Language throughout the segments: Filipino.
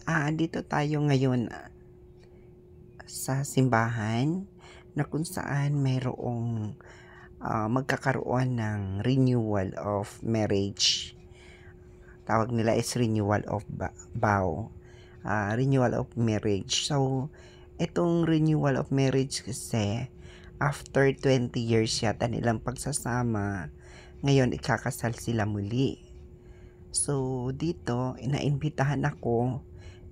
Dito tayo ngayon sa simbahan na kung saan mayroong magkakaroon ng renewal of marriage. Tawag nila is renewal of vow. Renewal of marriage. So, itong renewal of marriage kasi after 20 years yata nilang pagsasama, ngayon ikakasal sila muli. So, dito, inaimbitahan ako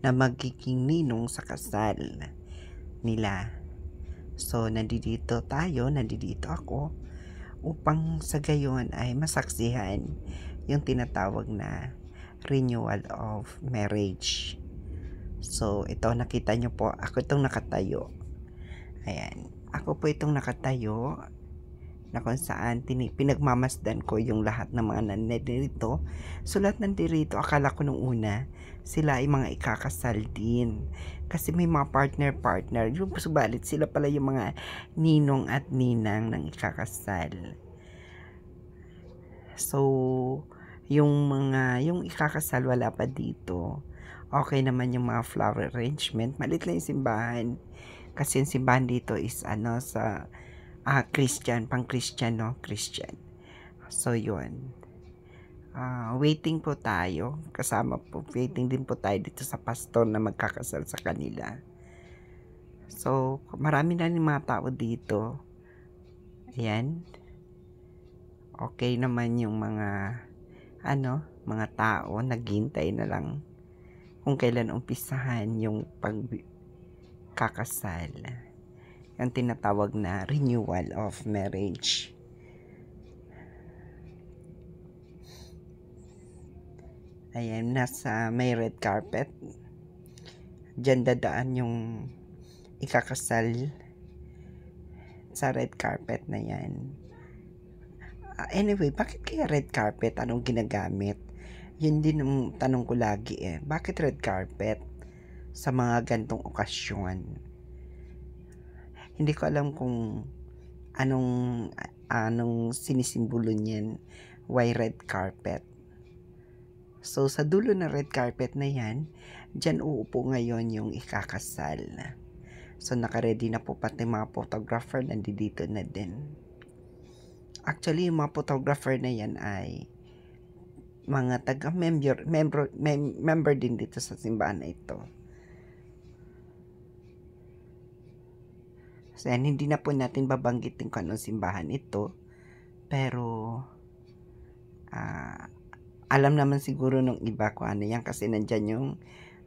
na magiging ninong sa kasal nila. So, nandito ako upang sa gayon ay masaksihan yung tinatawag na renewal of marriage. So, ito nakita nyo po, ako itong nakatayo. Ayan, ako po itong nakatayo na kung saan pinagmamasdan ko yung lahat ng mga nandirito. So, lahat nandirito, akala ko nung una, sila ay mga ikakasal din. Kasi may mga partner. Yung subalit, sila pala yung mga ninong at ninang ng ikakasal. So, yung ikakasal, wala pa dito. Okay naman yung mga flower arrangement. Malit lang yung simbahan. Kasi yung simbahan dito is sa Christian, pang-Christian, no? Christian. So, yun. Waiting po tayo. Waiting din po tayo dito sa pastor na magkakasal sa kanila. So, marami na yung mga tao dito. Ayan. Okay naman yung mga tao, naghintay na lang kung kailan umpisahan yung pagkakasal. Yung tinatawag na renewal of marriage. Ayan, nasa may red carpet. Diyan dadaan yung ikakasal sa red carpet na yan. Anyway, bakit kaya red carpet? Anong ginagamit? Yun din ang tanong ko lagi Bakit red carpet sa mga gantong okasyon? Hindi ko alam kung anong sinisimbolo niyan. Why red carpet? So, sa dulo ng red carpet na yan, dyan uupo ngayon yung ikakasal. So, nakaready na po pati mga photographer, nandito na din. Actually, yung mga photographer na yan ay mga member din dito sa simbahan na ito. So, yan, hindi na po natin babanggitin kung anong simbahan ito. Pero, alam naman siguro nung iba kung ano yan kasi nandyan yung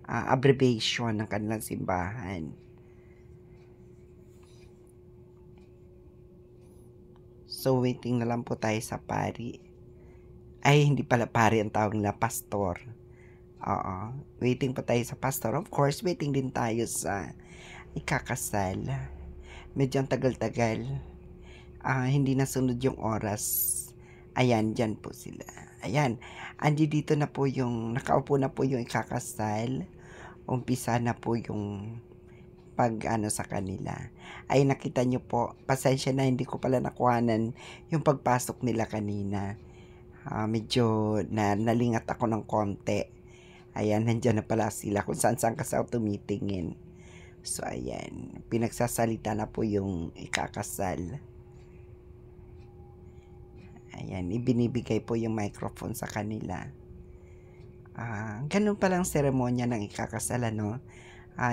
abbreviation ng kanilang simbahan. So, waiting na lang po tayo sa pari. Ay, hindi pala pari ang tawag nila, pastor. Oo. Waiting pa tayo sa pastor. Of course, waiting din tayo sa ikakasal. Medyo ang tagal-tagal. Hindi nasunod yung oras. Ayan, dyan po sila. Ayan, dito na po nakaupo na po yung ikakasal. Umpisa na po yung sa kanila. Ay, nakita nyo po, pasensya na, hindi ko pala nakuhanan yung pagpasok nila kanina. Medyo nalingat ako ng konti. Ayan, nandyan na pala sila kung saan kasi ako tumitingin. So, ayan, pinagsasalita na po yung ikakasal. Ayan, ibinibigay po yung microphone sa kanila. Ganun palang seremonya ng ikakasal,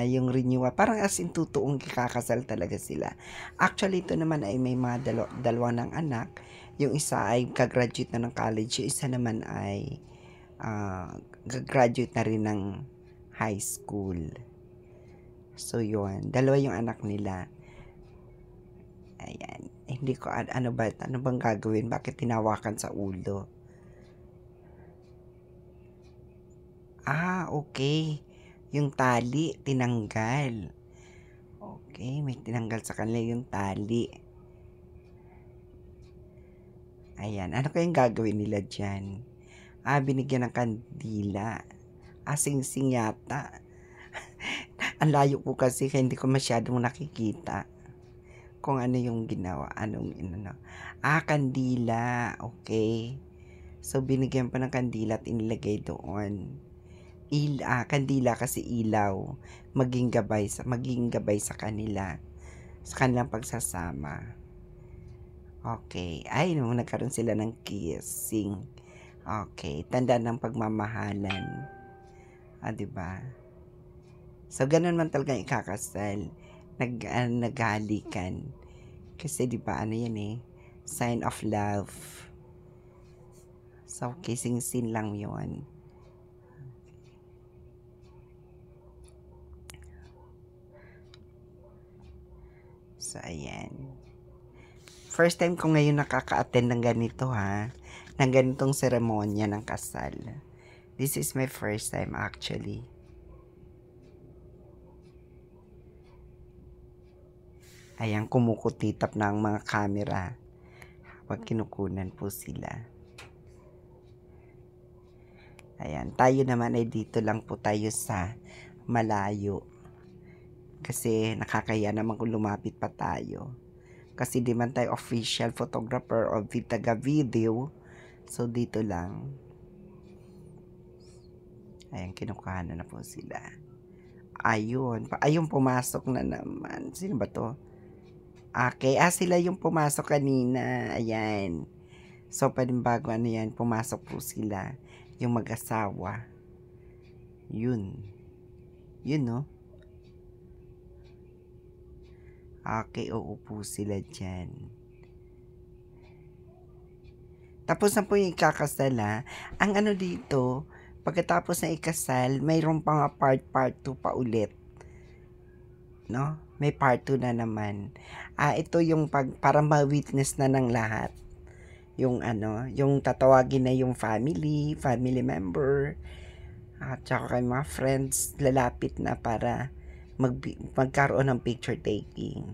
yung renewal. Parang as in tutuong ikakasal talaga sila. Actually, ito naman ay may mga dalawa ng anak. Yung isa ay kagraduate na ng college. Yung isa naman ay gagraduate na rin ng high school. So, yun. Dalawa yung anak nila. Ayan. Hindi ko, ano bang gagawin? Bakit tinawakan sa ulo? Okay. Yung tali, tinanggal. Okay, may tinanggal sa kanila yung tali. Ayan. Ano kayang gagawin nila dyan? Binigyan ng kandila. Sing-sing yata. Ang layo ko kasi kaya hindi ko masyadong nakikita kung ano yung ginawa. Kandila. Okay. So, binigyan pa ng kandila at inilagay doon. kandila kasi ilaw, maging gabay sa kanila, sa kanilang pagsasama. Okay. Ay, nung nagkaroon sila ng kissing. Okay, tanda ng pagmamahalan. 'Di ba? So, ganun man talaga ikakasal. Naghahalikan. Kasi 'di ba ano yan sign of love. So, kissing scene lang yon. So, ayan. First time ko ngayon nakaka-attend ng ganito ng ganitong seremonya ng kasal. This is my first time actually. Ayan, kumukutitap na ang mga camera habang kinukunan po sila. Ayan, tayo naman ay dito lang po tayo sa malayo. Kasi nakakaya naman kung lumapit pa tayo. Kasi di man tayo official photographer o taga-video. So, dito lang. Ayan, kinukuhanan na po sila. Ayun. Ayun, pumasok na naman. Sino ba to? Okay. Sila yung pumasok kanina. Ayan. So, panimbago yan. Pumasok po sila. Yung mag-asawa. Yun. Yun, no? Okay, uupo sila dyan. Tapos na po yung ikakasal Ang ano dito, pagkatapos na ikasal, mayroon pa nga part 2 pa ulit. No? May part 2 na naman. Ito yung para ma-witness na ng lahat. Yung yung tatawagin na yung family member, at saka kay mga friends, lalapit na para magkaroon ng picture taking.